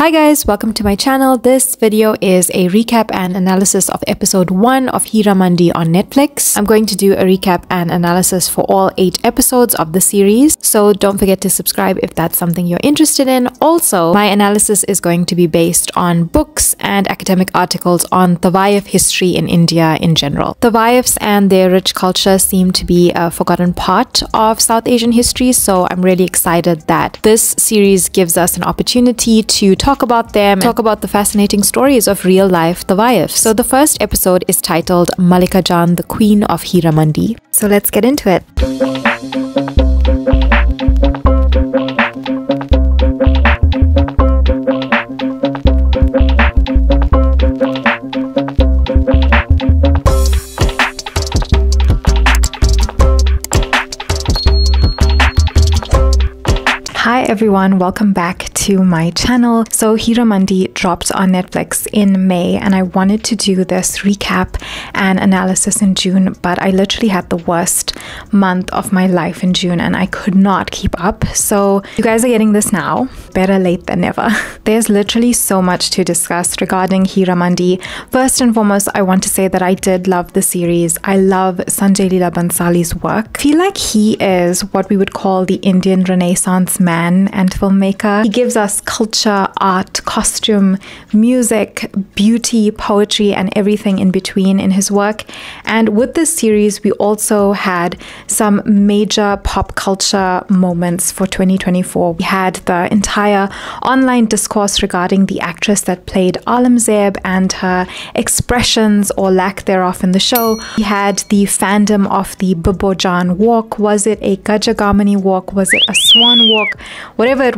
Hi guys, welcome to my channel. This video is a recap and analysis of episode 1 of Heeramandi on Netflix. I'm going to do a recap and analysis for all 8 episodes of the series, so don't forget to subscribe if that's something you're interested in. Also, my analysis is going to be based on books and academic articles on Tawaif history in India in general. Tawaifs and their rich culture seem to be a forgotten part of South Asian history, so I'm really excited that this series gives us an opportunity to talk about them and talk about the fascinating stories of real life Tawaifs. So the first episode is titled Mallika Jaan, the Queen of Heermandi. So let's get into it. Hi everyone, welcome back to my channel. So Heeramandi dropped on Netflix in May and I wanted to do this recap and analysis in June, but I literally had the worst month of my life in June and I could not keep up. So you guys are getting this now. Better late than never. There's literally so much to discuss regarding Heeramandi. First and foremost, I want to say that I did love the series. I love Sanjay Leela Bhansali's work. I feel like he is what we would call the Indian Renaissance man and filmmaker. He gives us culture, art, costume, music, beauty, poetry, and everything in between in his work. And with this series, we also had some major pop culture moments for 2024. We had the entire online discourse regarding the actress that played Aurangzeb and her expressions or lack thereof in the show. We had the fandom of the Bibbojaan walk. Was it a Gajagamani walk? Was it a swan walk? Whatever it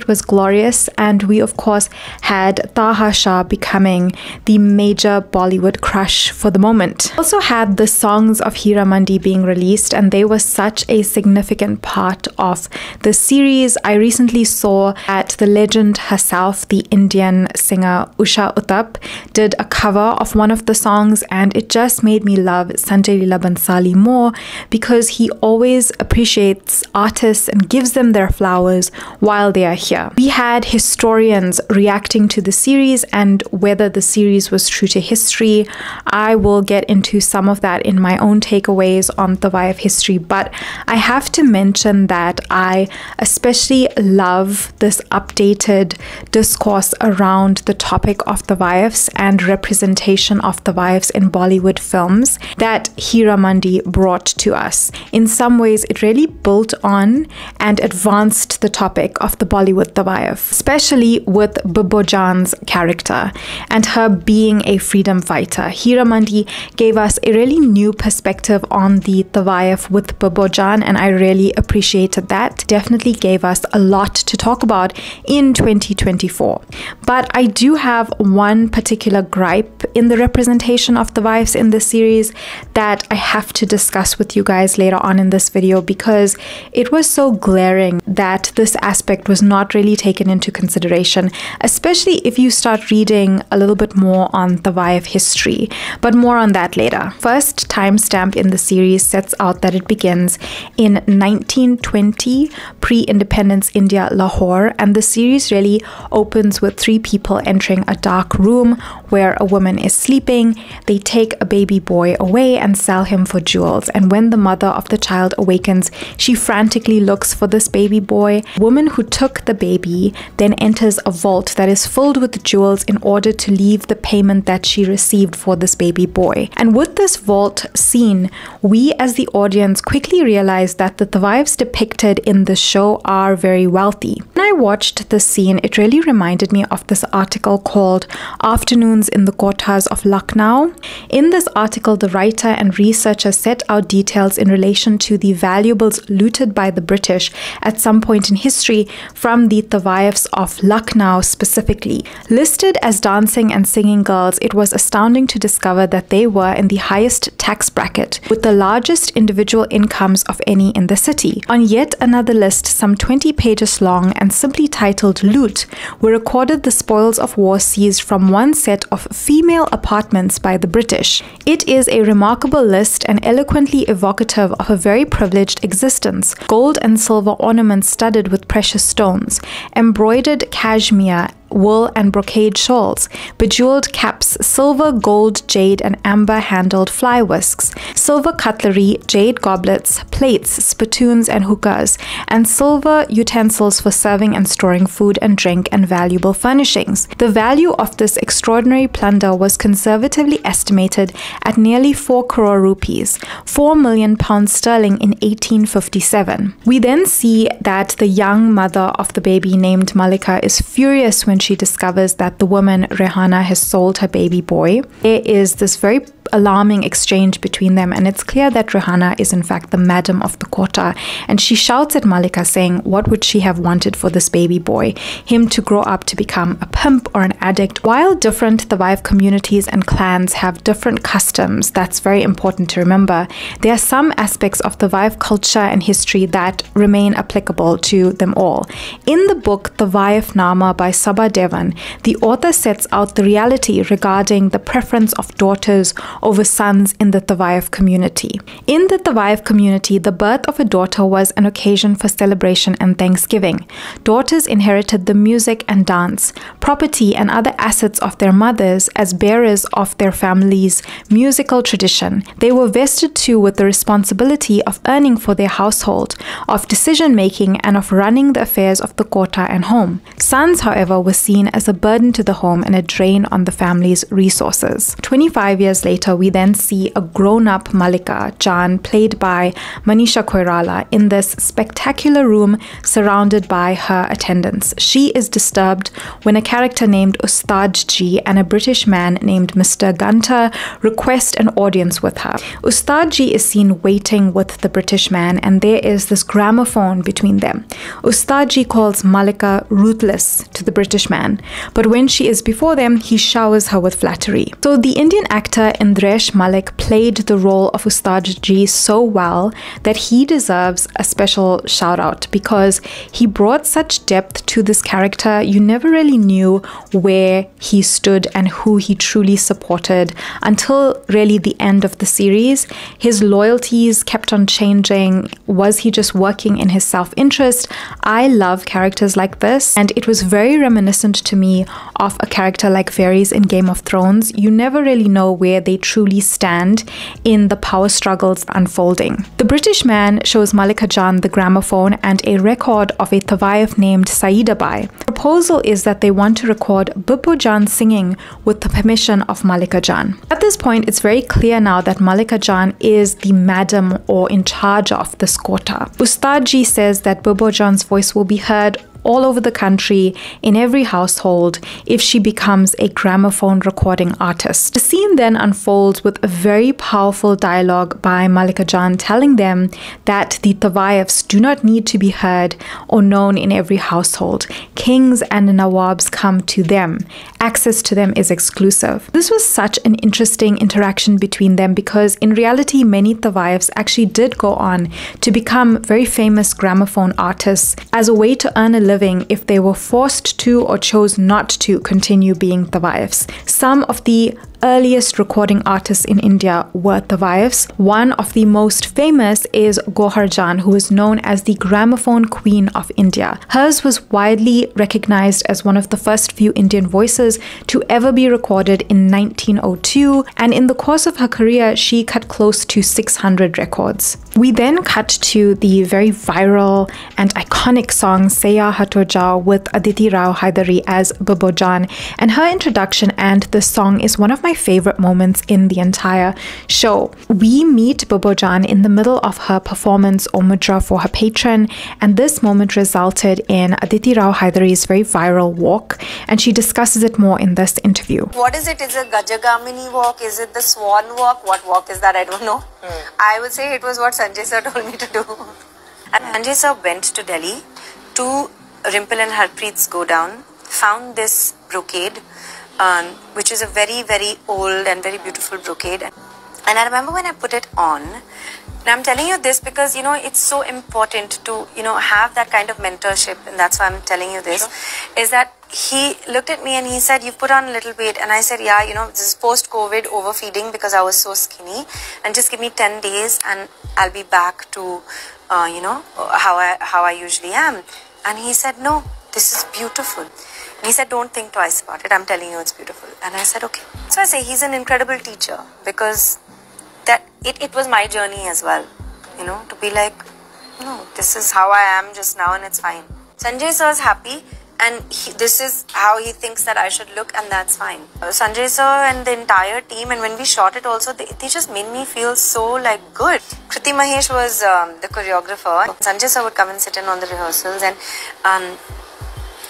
was glorious. And we of course had Taha Shah becoming the major Bollywood crush for the moment. We also had the songs of Heeramandi being released and they were such a significant part of the series. I recently saw that the legend herself, the Indian singer Usha Uthup, did a cover of one of the songs and it just made me love Sanjay Leela Bhansali more because he always appreciates artists and gives them their flowers while they are here. We had historians reacting to the series and whether the series was true to history. I will get into some of that in my own takeaways on Tawaif history, but I have to mention that I especially love this updated discourse around the topic of Tawaifs and representation of Tawaifs in Bollywood films that Heeramandi brought to us. In some ways, it really built on and advanced the topic of the Bollywood Tawaif, especially with Bibboojaan's character and her being a freedom fighter. Heeramandi gave us a really new perspective on the Tawaif with Bibbojaan and I really appreciated that. Definitely gave us a lot to talk about in 2024. But I do have one particular gripe in the representation of Tawaifs in this series that I have to discuss with you guys later on in this video because it was so glaring that this aspect was not really taken into consideration, especially if you start reading a little bit more on Tawaif history, but more on that later. First timestamp in the series sets out that it begins in 1920, pre-independence India, Lahore, and the series really opens with 3 people entering a dark room where a woman is sleeping. They take a baby boy away and sell him for jewels, and when the mother of the child awakens, she frantically looks for this baby boy. The woman who took the baby then enters a vault that is filled with jewels in order to leave the payment that she received for this baby boy. And with this vault scene, we as the audience quickly realize that the Tawaifs depicted in the show are very wealthy. When I watched this scene, it really reminded me of this article called Afternoons in the Kothas of Lucknow. In this article, the writer and researcher set out details in relation to the valuables looted by the British at some point in history from the Tawaifs of Lucknow specifically. Listed as dancing and singing girls, it was astounding to discover that they were in the highest tax bracket with the largest individual incomes of any in the city. On yet another list, some 20 pages long and simply titled Loot, were recorded the spoils of war seized from one set of female apartments by the British. It is a remarkable list and eloquently evocative of a very privileged existence. Gold and silver ornaments studded with precious stones, embroidered cashmere wool and brocade shawls, bejeweled caps, silver, gold, jade, and amber-handled fly whisks, silver cutlery, jade goblets, plates, spittoons, and hookahs, and silver utensils for serving and storing food and drink, and valuable furnishings. The value of this extraordinary plunder was conservatively estimated at nearly 4 crore rupees, 4 million pounds sterling in 1857. We then see that the young mother of the baby named Mallika is furious when she discovers that the woman Rehana has sold her baby boy. There is this very alarming exchange between them, and it's clear that Rehana is in fact the madam of the quarter, and she shouts at Mallika saying what would she have wanted for this baby boy, him to grow up to become a pimp or an addict. While different Tawaif communities and clans have different customs, that's very important to remember, there are some aspects of Tawaif culture and history that remain applicable to them all. In the book Tawaif Nama by Sabah Devan, the author sets out the reality regarding the preference of daughters over sons in the Tawaif community. In the Tawaif community, the birth of a daughter was an occasion for celebration and thanksgiving. Daughters inherited the music and dance, property, and other assets of their mothers as bearers of their family's musical tradition. They were vested too with the responsibility of earning for their household, of decision-making, and of running the affairs of the quarter and home. Sons, however, were seen as a burden to the home and a drain on the family's resources. 25 years later, we then see a grown-up Mallika Jaan, played by Manisha Koirala, in this spectacular room surrounded by her attendants. She is disturbed when a character named Ustad Ji and a British man named Mr. Gunter request an audience with her. Ustad Ji is seen waiting with the British man, and there is this gramophone between them. Ustad Ji calls Mallika ruthless to the British man, but when she is before them, he showers her with flattery. So the Indian actor Indresh Malik played the role of Ustad Ji so well that he deserves a special shout out, because he brought such depth to this character. You never really knew where he stood and who he truly supported until really the end of the series. His loyalties kept on changing. Was he just working in his self-interest? I love characters like this, and it was very reminiscent to me of a character like Varys in Game of Thrones. You never really know where they truly stand in the power struggles unfolding. The British man shows Mallika Jaan the gramophone and a record of a Tawaif named Saida Bai. The proposal is that they want to record Bibbojaan singing with the permission of Mallika Jaan. At this point, it's very clear now that Mallika Jaan is the madam or in charge of this quarter. Ustad Ji says that Bibbojaan's voice will be heard all over the country, in every household, if she becomes a gramophone recording artist. The scene then unfolds with a very powerful dialogue by Mallika Jaan telling them that the Tawaifs do not need to be heard or known in every household. Kings and Nawabs come to them. Access to them is exclusive. This was such an interesting interaction between them, because in reality, many Tawaifs actually did go on to become very famous gramophone artists as a way to earn a living if they were forced to or chose not to continue being Tawaifs. Some of the earliest recording artists in India were Tawaifs. One of the most famous is Gohar Jaan, who is known as the gramophone queen of India. Hers was widely recognized as one of the first few Indian voices to ever be recorded in 1902, and in the course of her career, she cut close to 600 records. We then cut to the very viral and iconic song Seya Hato Jao with Aditi Rao Hydari as Bibbojaan, and her introduction and the song is one of my favorite moments in the entire show. We meet Bibbojaan in the middle of her performance or mudra for her patron, and this moment resulted in Aditi Rao Hydari's very viral walk, and she discusses it more in this interview. What is it? Is it Gajagamini walk? Is it the swan walk? What walk is that? I don't know. I would say it was what Sanjay sir told me to do. And Sanjay sir went to Delhi to Rimple and Harpreet's go down, found this brocade, which is a very, very old and very beautiful brocade. And I remember when I put it on, and I'm telling you this because, you know, it's so important to, you know, have that kind of mentorship, and that's why I'm telling you this, is that he looked at me and he said, you've put on a little weight. And I said, yeah, you know, this is post-COVID overfeeding because I was so skinny, and just give me 10 days and I'll be back to, you know, how I usually am. And he said, no, this is beautiful. And he said, don't think twice about it. I'm telling you, it's beautiful. And I said, okay. So I say he's an incredible teacher because it was my journey as well, you know, to be like, no, this is how I am just now and it's fine. Sanjay sir is happy and this is how he thinks that I should look and that's fine. Sanjay sir and the entire team, and when we shot it also, they just made me feel so like good. Kriti Mahesh was the choreographer. Sanjay sir would come and sit in on the rehearsals, and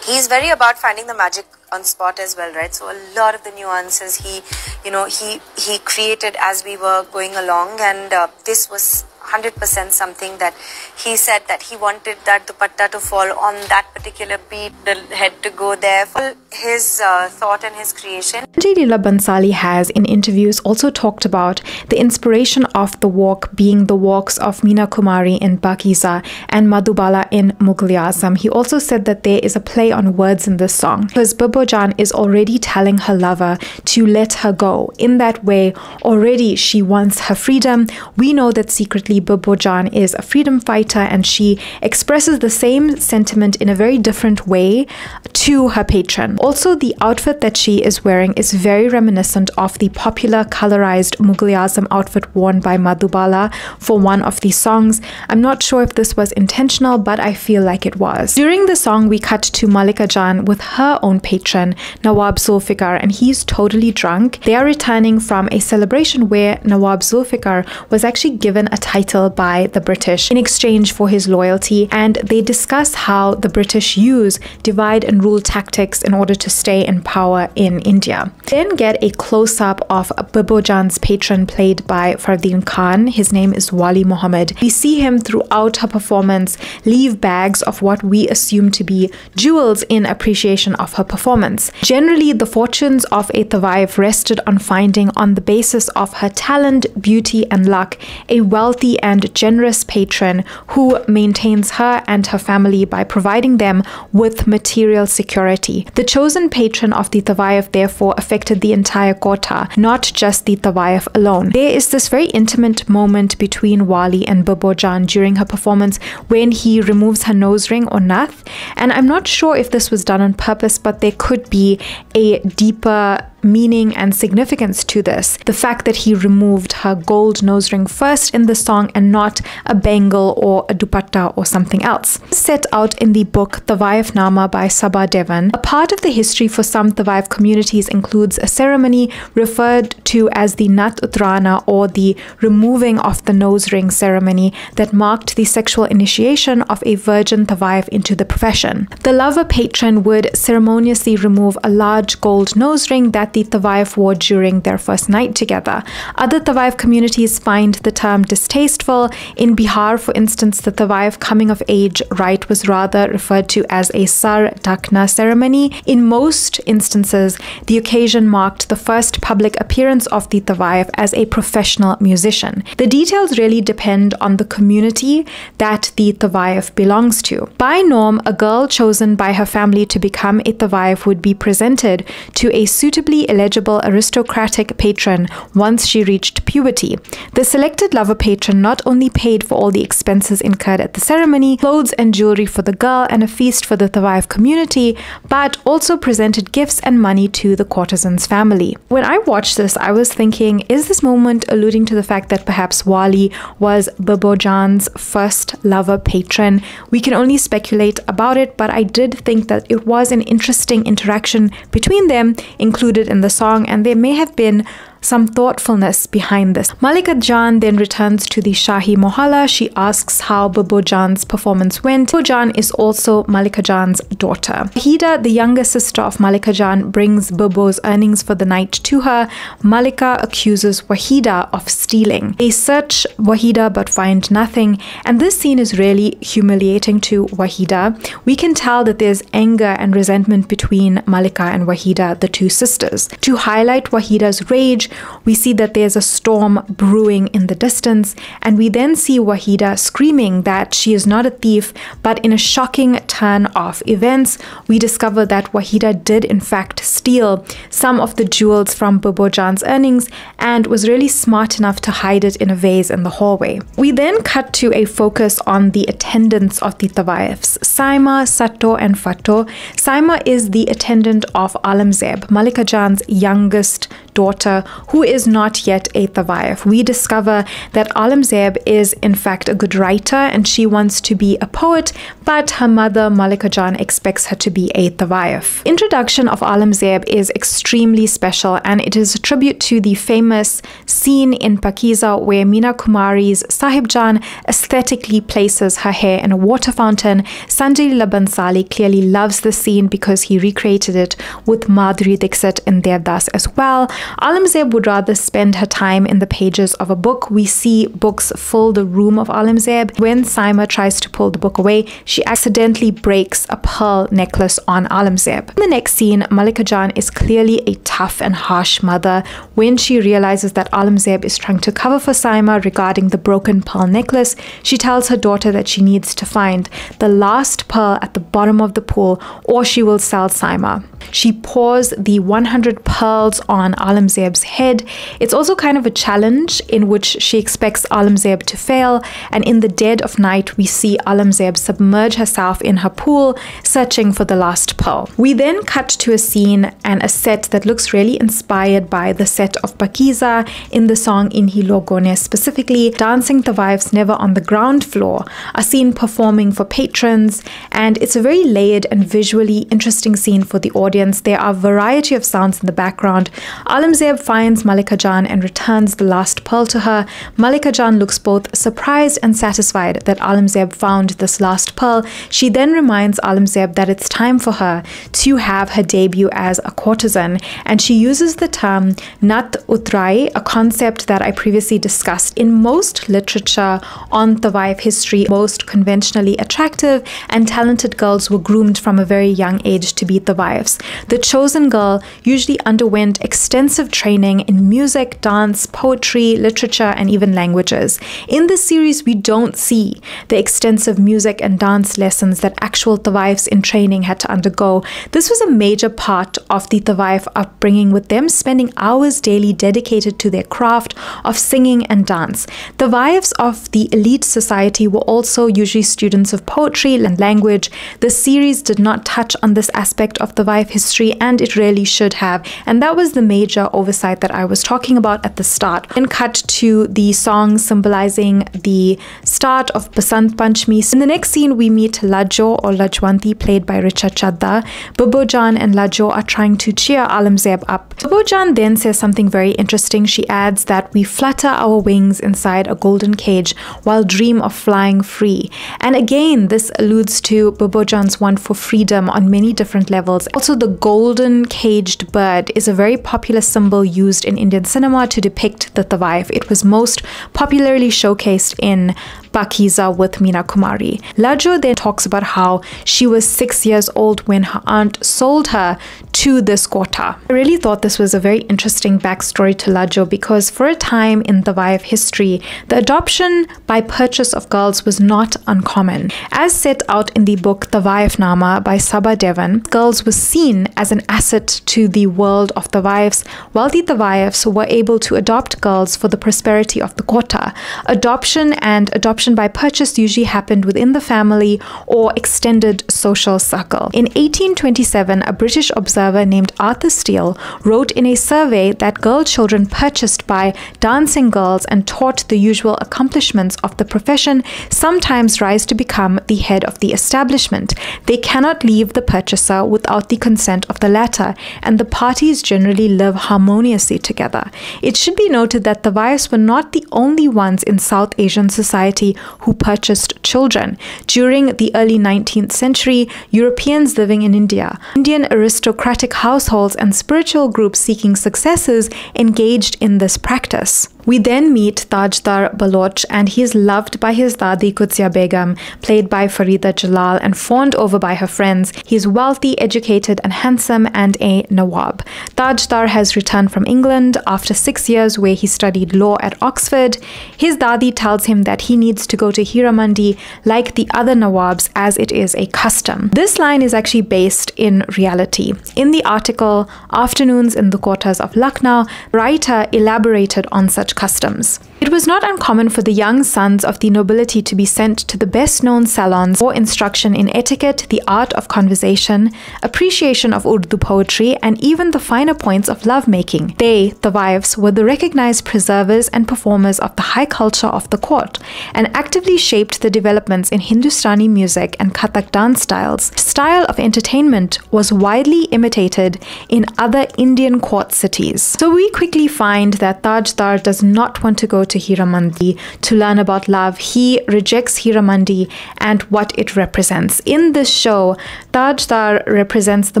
he's very about finding the magic on spot as well, right? So a lot of the nuances he created as we were going along, and this was 100% something that he said that he wanted that dupatta to fall on that particular beat, the head to go there. His thought and his creation. Manjari Bhansali has in interviews also talked about the inspiration of the walk being the walks of Meena Kumari in Pakiza and Madhubala in Mughal Azam. He also said that there is a play on words in this song because Bibbojaan is already telling her lover to let her go. In that way, already she wants her freedom. We know that secretly Bibbojaan is a freedom fighter, and she expresses the same sentiment in a very different way to her patron. Also, the outfit that she is wearing is very reminiscent of the popular colorized Mughal Azam outfit worn by Madhubala for one of the songs. I'm not sure if this was intentional, but I feel like it was. During the song, we cut to Mallika Jaan with her own patron, Nawab Zulfikar, and he's totally drunk. They are returning from a celebration where Nawab Zulfikar was actually given a title by the British in exchange for his loyalty, and they discuss how the British use divide and rule tactics in order to stay in power in India. Then get a close-up of Bibbojaan's patron played by Fardeen Khan. His name is Wali Muhammad. We see him throughout her performance leave bags of what we assume to be jewels in appreciation of her performance. Generally, the fortunes of a Tawaif rested on finding, on the basis of her talent, beauty and luck, a wealthy and generous patron who maintains her and her family by providing them with material security. The chosen patron of the Tawaif therefore affected the entire Kota, not just the Tawaif alone. There is this very intimate moment between Wali and Bibbojaan during her performance when he removes her nose ring or nath, and I'm not sure if this was done on purpose, but there could be a deeper meaning and significance to this. The fact that he removed her gold nose ring first in the song and not a bangle or a dupatta or something else. Set out in the book Tawaif Nama by Sabah Devan, a part of the history for some Tawaif communities includes a ceremony referred to as the Nat Utrana, or the removing of the nose ring ceremony, that marked the sexual initiation of a virgin Tawaif into the profession. The lover patron would ceremoniously remove a large gold nose ring that the Tawaif wore during their first night together. Other Tawaif communities find the term distasteful. In Bihar, for instance, the Tawaif coming of age rite was rather referred to as a Sar Dakna ceremony. In most instances, the occasion marked the first public appearance of the Tawaif as a professional musician. The details really depend on the community that the Tawaif belongs to. By norm, a girl chosen by her family to become a Tawaif would be presented to a suitably eligible aristocratic patron once she reached puberty. The selected lover patron not only paid for all the expenses incurred at the ceremony, clothes and jewelry for the girl, and a feast for the Tawaif community, but also presented gifts and money to the courtesan's family. When I watched this, I was thinking, is this moment alluding to the fact that perhaps Wali was Bibbojaan's first lover patron? We can only speculate about it, but I did think that it was an interesting interaction between them included in the song, and there may have been some thoughtfulness behind this. Mallika Jaan then returns to the Shahi Mohalla. She asks how Bibbojaan's performance went. Bibbojaan is also Mallika Jaan's daughter. Wahida, the younger sister of Mallika Jaan, brings Bibbo's earnings for the night to her. Mallika accuses Wahida of stealing. They search Wahida but find nothing, and this scene is really humiliating to Wahida. We can tell that there's anger and resentment between Mallika and Wahida, the two sisters. To highlight Wahida's rage, we see that there's a storm brewing in the distance, and we then see Wahida screaming that she is not a thief, but in a shocking turn of events, we discover that Wahida did in fact steal some of the jewels from Bibboojaan's earnings and was really smart enough to hide it in a vase in the hallway. We then cut to a focus on the attendants of the Tawaifs, Saima, Satto and Fatto. Saima is the attendant of Aurangzeb, Mallika Jaan's youngest daughter, who is not yet a Tawaif. We discover that Aurangzeb is in fact a good writer and she wants to be a poet, but her mother Mallika Jaan expects her to be a Tawaif. Introduction of Aurangzeb is extremely special, and it is a tribute to the famous scene in Pakiza where Meena Kumari's Sahib Jaan aesthetically places her hair in a water fountain. Sanjay Leela Bhansali clearly loves the scene because he recreated it with Madhuri Dixit in Devdas as well. Aurangzeb would rather spend her time in the pages of a book. We see books fill the room of Aurangzeb. When Saima tries to pull the book away, she accidentally breaks a pearl necklace on Aurangzeb. In the next scene, Mallika Jaan is clearly a tough and harsh mother. When she realizes that Aurangzeb is trying to cover for Saima regarding the broken pearl necklace, she tells her daughter that she needs to find the last pearl at the bottom of the pool or she will sell Saima. She pours the 100 pearls on Aurangzeb's head. It's also kind of a challenge in which she expects Aurangzeb to fail, and in the dead of night we see Aurangzeb submerge herself in her pool searching for the last pearl. We then cut to a scene and a set that looks really inspired by the set of Pakiza in the song In Hi Logone. Specifically, dancing Tawaifs never on the ground floor are seen performing for patrons, and it's a very layered and visually interesting scene for the audience. There are a variety of sounds in the background. Aurangzeb finds Mallika Jaan and returns the last pearl to her. Mallika Jaan looks both surprised and satisfied that Aurangzeb found this last pearl. She then reminds Aurangzeb that it's time for her to have her debut as a courtesan, and she uses the term Nat Utrai, a concept that I previously discussed. In most literature on Tawaif history, most conventionally attractive and talented girls were groomed from a very young age to be Tawaifs. The chosen girl usually underwent extensive training in music, dance, poetry, literature, and even languages. In this series, we don't see the extensive music and dance lessons that actual Tawaifs in training had to undergo. This was a major part of the Tawaif upbringing, with them spending hours daily dedicated to their craft of singing and dance. Tawaifs of the elite society were also usually students of poetry and language. The series did not touch on this aspect of Tawaif history, and it really should have, and that was the major oversight that I was talking about at the start. Then cut to the song symbolizing the start of Basant Panchami. In the next scene, we meet Lajo or Lajwanti, played by Richa Chadda. Bibbojaan and Lajo are trying to cheer Aurangzeb up. Bibbojaan then says something very interesting. She adds that we flutter our wings inside a golden cage while dream of flying free. And again, this alludes to Bibboojaan's want for freedom on many different levels. Also, the golden caged bird is a very popular symbol used in Indian cinema to depict the Tawaif. It was most popularly showcased in Pakiza with Meena Kumari. Lajo then talks about how she was 6 years old when her aunt sold her to this quota. I really thought this was a very interesting backstory to Lajo, because for a time in Tawaif history, the adoption by purchase of girls was not uncommon. As set out in the book Tawaif Nama by Sabha Devan, girls were seen as an asset to the world of Tawaifs. Wealthy Tawaifs were able to adopt girls for the prosperity of the quota. Adoption and adoption by purchase usually happened within the family or extended social circle. In 1827, a British observer named Arthur Steele wrote in a survey that girl children purchased by dancing girls and taught the usual accomplishments of the profession sometimes rise to become the head of the establishment. They cannot leave the purchaser without the consent of the latter, and the parties generally live harmoniously together. It should be noted that the Tawaifs were not the only ones in South Asian society who purchased children. During the early 19th century, Europeans living in India, Indian aristocratic households, and spiritual groups seeking successes engaged in this practice. We then meet Tajdar Baloch, and he is loved by his Dadi Qudsiya Begum, played by Farida Jalal, and fawned over by her friends. He is wealthy, educated, and handsome, and a Nawab. Tajdar has returned from England after 6 years where he studied law at Oxford. His Dadi tells him that he needs to go to Heeramandi like the other Nawabs, as it is a custom. This line is actually based in reality. In the article Afternoons in the Quarters of Lucknow, writer elaborated on such customs. It was not uncommon for the young sons of the nobility to be sent to the best-known salons for instruction in etiquette, the art of conversation, appreciation of Urdu poetry, and even the finer points of lovemaking. They, the wives, were the recognized preservers and performers of the high culture of the court, and actively shaped the developments in Hindustani music and Kathak dance styles. Style of entertainment was widely imitated in other Indian court cities. So we quickly find that Tajdar does not want to go to Heeramandi to learn about love. He rejects Heeramandi and what it represents. In this show, Tajdar represents the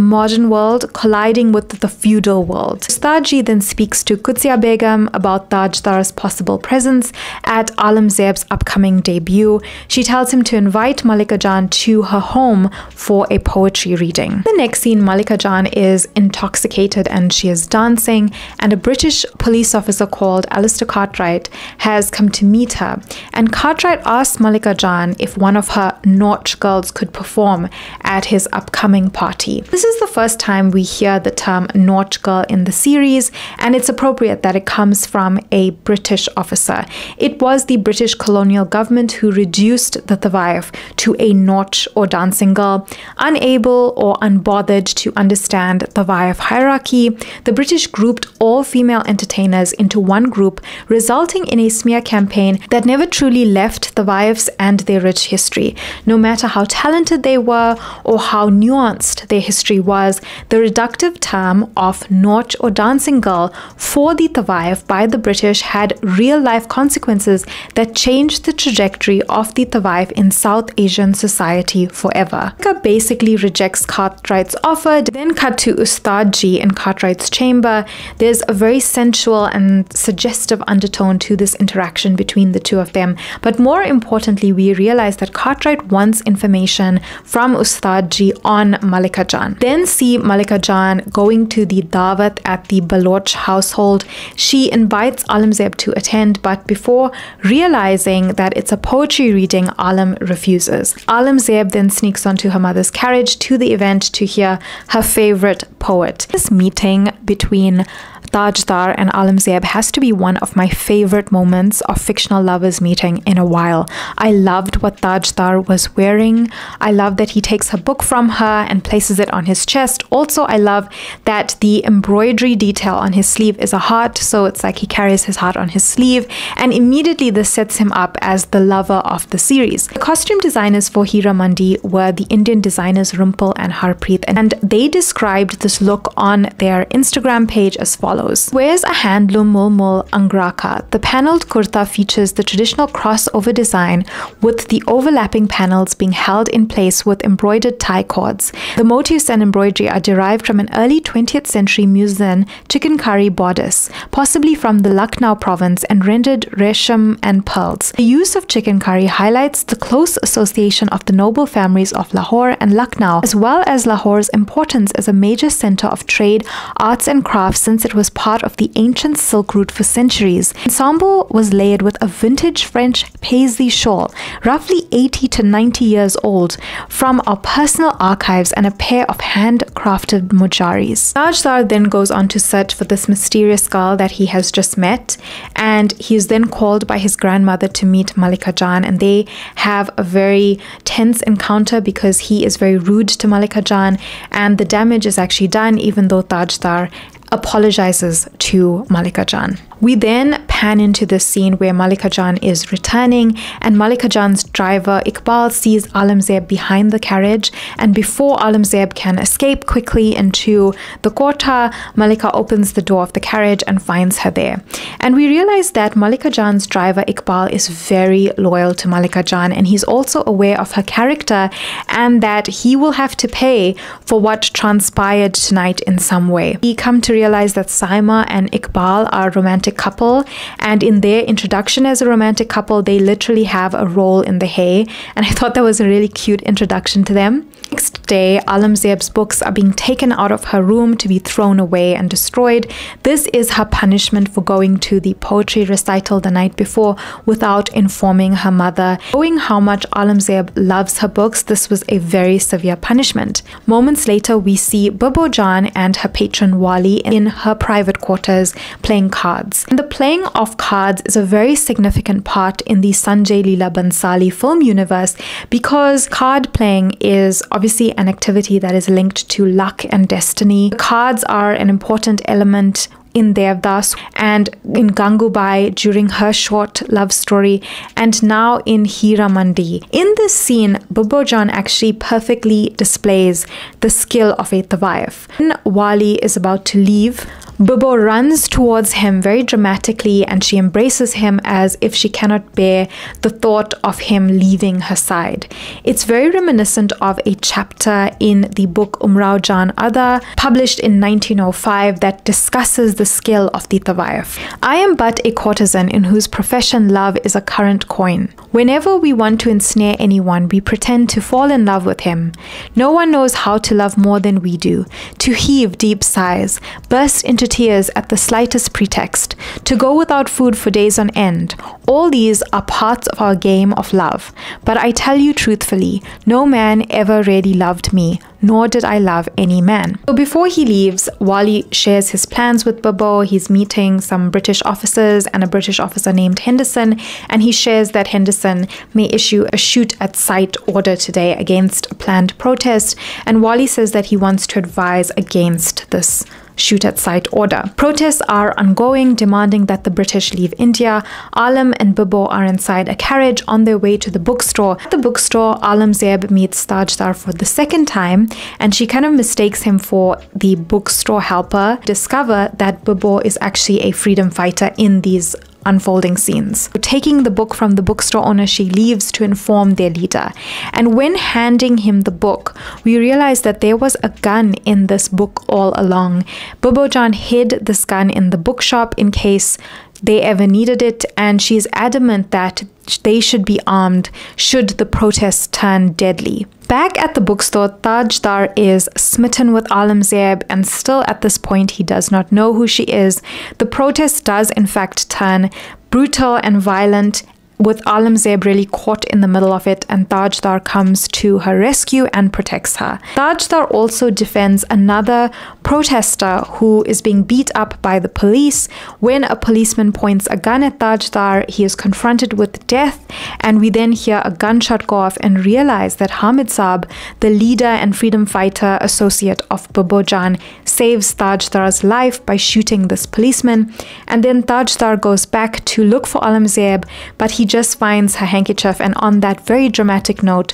modern world colliding with the feudal world. Ustadji then speaks to Qudsiya Begum about Tajdar's possible presence at Aurangzeb's upcoming debut. She tells him to invite Mallika Jaan to her home for a poetry reading. The next scene, Mallika Jaan is intoxicated and she is dancing, and a British police officer called Alistair Cartwright has come to meet her, and Cartwright asks Mallika Jaan if one of her Nautch girls could perform at his upcoming party. This is the first time we hear the term Nautch girl in the series, and it's appropriate that it comes from a British officer. It was the British colonial government who reduced the Tawaif to a Nautch or dancing girl. Unable or unbothered to understand Tawaif hierarchy, the British grouped all female entertainers into one group, resulting in a smear campaign that never truly left the wives and their rich history. No matter how talented they were or how nuanced their history was, the reductive term of Nautch or dancing girl for the Tawaif by the British had real-life consequences that changed the trajectory of the Tawaif in South Asian society forever. Mallika basically rejects Cartwright's offer. Then cut to Ustadji in Cartwright's chamber. There's a very sensual and suggestive undertone to this interaction between the two of them, but more importantly, we realize that Cartwright wants information from Ustadji on Mallika Jaan. Then see Mallika Jaan going to the dawat at the Baloch household. She invites Aurangzeb to attend, but before realizing that it's a poetry reading, Alam refuses. Aurangzeb then sneaks onto her mother's carriage to the event to hear her favorite poet. This meeting between Tajdar and Aurangzeb has to be one of my favorite moments of fictional lovers meeting in a while. I loved what Tajdar was wearing. I love that he takes her book from her and places it on his chest. Also, I love that the embroidery detail on his sleeve is a heart, so it's like he carries his heart on his sleeve, and immediately this sets him up as the lover of the series. The costume designers for Heeramandi were the Indian designers Rumpel and Harpreet, and they described this look on their Instagram page as follows. Wears a handloom mulmul angraka. The paneled kurta features the traditional crossover design with the overlapping panels being held in place with embroidered tie cords. The motifs and embroidery are derived from an early 20th century muslin chicken curry bodice, possibly from the Lucknow province, and rendered resham and pearls. The use of chicken curry highlights the close association of the noble families of Lahore and Lucknow, as well as Lahore's importance as a major center of trade, arts and crafts, since it was part of the ancient Silk Route for centuries. The ensemble was layered with a vintage French paisley shawl, roughly 80 to 90 years old, from our personal archives, and a pair of handcrafted Manjaris. Tajdar then goes on to search for this mysterious girl that he has just met, and he is then called by his grandmother to meet Mallika Jaan, and they have a very tense encounter because he is very rude to Mallika Jaan, and the damage is actually done even though Tajdar apologizes to Mallika Jaan. We then pan into the scene where Mallika Jaan is returning, and Mallika Jaan's driver Iqbal sees Aurangzeb behind the carriage, and before Aurangzeb can escape quickly into the Kota, Mallika opens the door of the carriage and finds her there. And we realize that Mallika Jaan's driver Iqbal is very loyal to Mallika Jaan, and he's also aware of her character and that he will have to pay for what transpired tonight in some way. We come to realize that Saima and Iqbal are romantic romantic couple, and in their introduction as a romantic couple, they literally have a role in the hay, and I thought that was a really cute introduction to them. Next day, Aurangzeb's books are being taken out of her room to be thrown away and destroyed. This is her punishment for going to the poetry recital the night before without informing her mother. Knowing how much Aurangzeb loves her books, this was a very severe punishment. Moments later, we see Bibbojaan and her patron Wali in her private quarters playing cards. And the playing of cards is a very significant part in the Sanjay Leela Bhansali film universe because card playing is obviously an activity that is linked to luck and destiny. Cards are an important element in Devdas and in Gangubai during her short love story, and now in Heeramandi. In this scene, Bibbojaan actually perfectly displays the skill of a Tawaif. When Wali is about to leave, Bibbo runs towards him very dramatically and she embraces him as if she cannot bear the thought of him leaving her side. It's very reminiscent of a chapter in the book Umrao Jaan Ada, published in 1905, that discusses the skill of the Tawaif. I am but a courtesan in whose profession love is a current coin. Whenever we want to ensnare anyone, we pretend to fall in love with him. No one knows how to love more than we do, to heave deep sighs, burst into tears at the slightest pretext, to go without food for days on end. All these are parts of our game of love. But I tell you truthfully, no man ever really loved me, nor did I love any man. So before he leaves, Wali shares his plans with Bibbo. He's meeting some British officers and a British officer named Henderson, and he shares that Henderson may issue a shoot-at-sight order today against a planned protest, and Wali says that he wants to advise against this shoot-at-sight order. Protests are ongoing, demanding that the British leave India. Alam and Bibbo are inside a carriage on their way to the bookstore. At the bookstore, Aurangzeb meets Tajdar for the second time, and she kind of mistakes him for the bookstore helper. Discover that Bibbo is actually a freedom fighter in these unfolding scenes. Taking the book from the bookstore owner, she leaves to inform their leader. And when handing him the book, we realize that there was a gun in this book all along. Bibbojaan hid this gun in the bookshop in case they ever needed it, and she's adamant that they should be armed should the protests turn deadly. Back at the bookstore, Tajdar is smitten with Aurangzeb, and still at this point he does not know who she is. The protest does in fact turn brutal and violent, with Aurangzeb really caught in the middle of it, and Tajdar comes to her rescue and protects her. Tajdar also defends another protester who is being beat up by the police. When a policeman points a gun at Tajdar, he is confronted with death, and we then hear a gunshot go off and realize that Hamid Saab, the leader and freedom fighter associate of Bibbojaan, saves Tajdar's life by shooting this policeman. And then Tajdar goes back to look for Aurangzeb, but he just finds her handkerchief, and on that very dramatic note,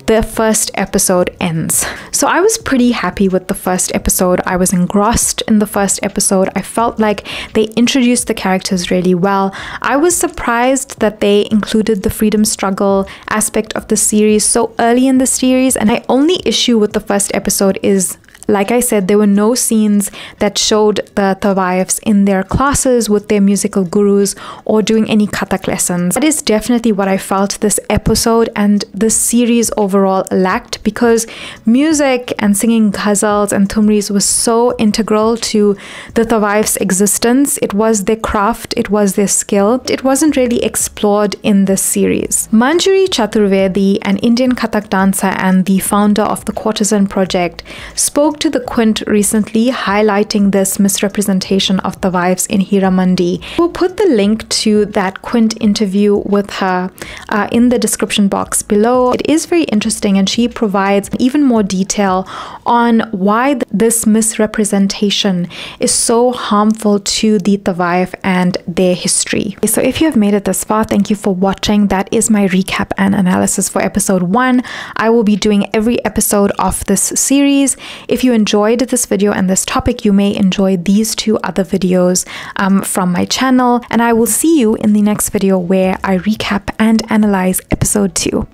the first episode ends. So I was pretty happy with the first episode. I was engrossed in the first episode. I felt like they introduced the characters really well. I was surprised that they included the freedom struggle aspect of the series so early in the series, and my only issue with the first episode is, like I said, there were no scenes that showed the Tawaifs in their classes with their musical gurus or doing any Kathak lessons. That is definitely what I felt this episode and this series overall lacked, because music and singing ghazals and thumris was so integral to the Tawaifs' existence. It was their craft, it was their skill. It wasn't really explored in this series. Manjari Chaturvedi, an Indian Kathak dancer and the founder of the Courtesan Project, spoke to the Quint recently, highlighting this misrepresentation of Tawaifs in Heeramandi. We'll put the link to that Quint interview with her in the description box below. It is very interesting, and she provides even more detail on why this misrepresentation is so harmful to the Tawaif and their history. So if you have made it this far, thank you for watching. That is my recap and analysis for episode 1. I will be doing every episode of this series. If you enjoyed this video and this topic, you may enjoy these 2 other videos from my channel, and I will see you in the next video where I recap and analyze episode 2.